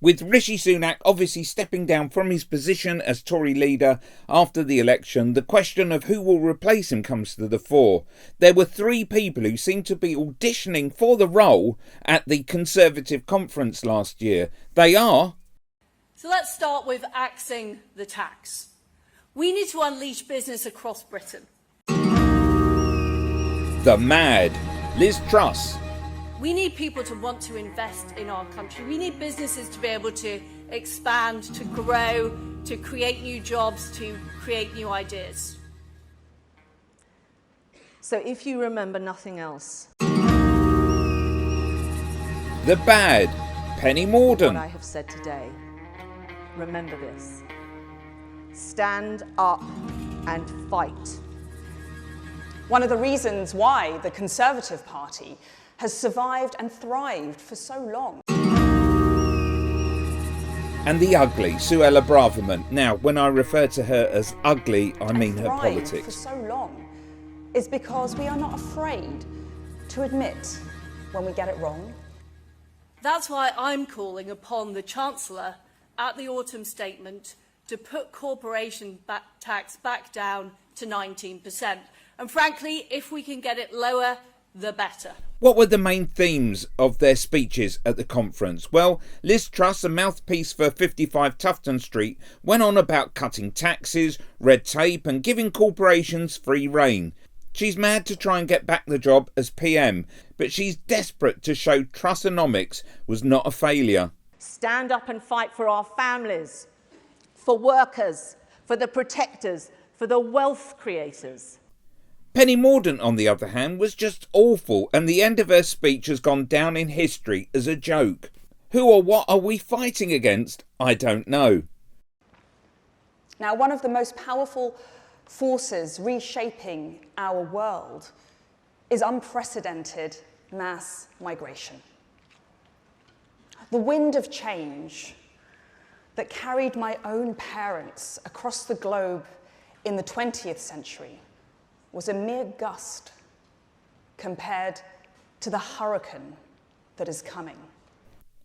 With Rishi Sunak obviously stepping down from his position as Tory leader after the election, the question of who will replace him comes to the fore. There were three people who seemed to be auditioning for the role at the Conservative conference last year. They are... So let's start with axing the tax. We need to unleash business across Britain. The mad Liz Truss. We need people to want to invest in our country. We need businesses to be able to expand, to grow, to create new jobs, to create new ideas. So if you remember nothing else, The bad Penny Mordaunt. what I have said today, remember this. Stand up and fight. One of the reasons why the Conservative Party has survived and thrived for so long. And the ugly Suella Braverman. Now, when I refer to her as ugly, I mean her Thrived politics. for so long is because we are not afraid to admit when we get it wrong. That's why I'm calling upon the Chancellor at the autumn statement to put corporation tax back down to 19%. And frankly, if we can get it lower, the better. What were the main themes of their speeches at the conference? Well, Liz Truss, a mouthpiece for 55 Tufton Street, went on about cutting taxes, red tape and giving corporations free rein. She's mad to try and get back the job as PM, but she's desperate to show Trussonomics was not a failure. Stand up and fight for our families, for workers, for the protectors, for the wealth creators. Penny Mordaunt, on the other hand, was just awful, and the end of her speech has gone down in history as a joke. Who or what are we fighting against? I don't know. Now, one of the most powerful forces reshaping our world is unprecedented mass migration. The wind of change that carried my own parents across the globe in the 20th century was a mere gust compared to the hurricane that is coming.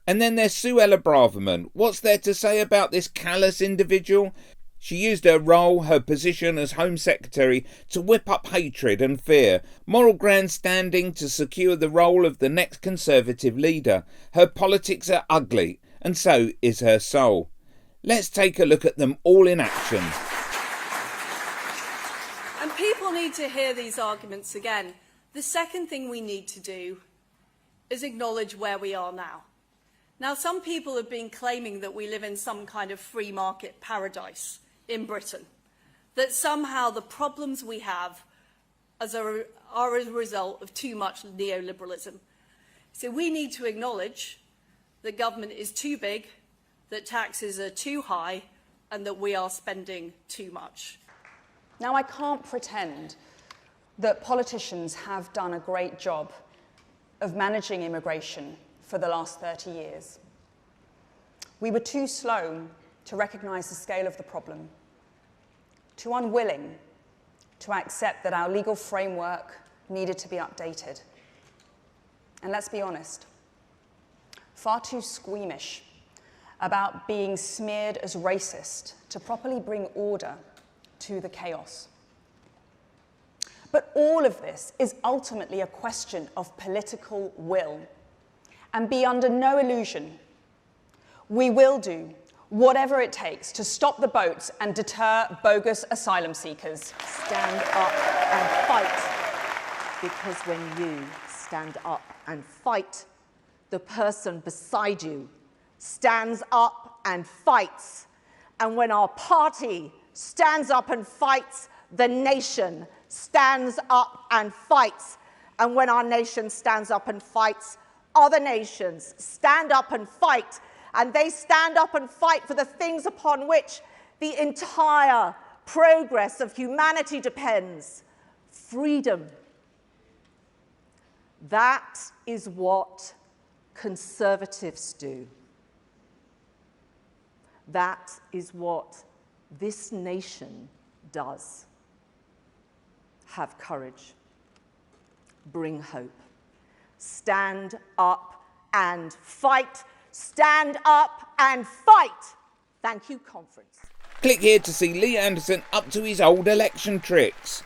And then there's Suella Braverman. What's there to say about this callous individual? She used her role, her position as Home Secretary, to whip up hatred and fear, moral grandstanding to secure the role of the next Conservative leader. Her politics are ugly, and so is her soul. Let's take a look at them all in action. And people need to hear these arguments again. The second thing we need to do is acknowledge where we are now. Now, some people have been claiming that we live in some kind of free market paradise in Britain, that somehow the problems we have are as a result of too much neoliberalism. So we need to acknowledge that government is too big, that taxes are too high, and that we are spending too much. Now, I can't pretend that politicians have done a great job of managing immigration for the last 30 years. We were too slow to recognise the scale of the problem, too unwilling to accept that our legal framework needed to be updated. And let's be honest, far too squeamish about being smeared as racist to properly bring order to the chaos. But all of this is ultimately a question of political will. And be under no illusion, we will do whatever it takes to stop the boats and deter bogus asylum seekers. Stand up and fight. Because when you stand up and fight, the person beside you stands up and fights. And when our party stands up and fights, the nation stands up and fights. And when our nation stands up and fights, other nations stand up and fight. And they stand up and fight for the things upon which the entire progress of humanity depends. Freedom. That is what conservatives do. That is what this nation does. Have courage. Bring hope. Stand up and fight stand up and fight. Thank you, conference. Click here to see Lee Anderson up to his old election tricks.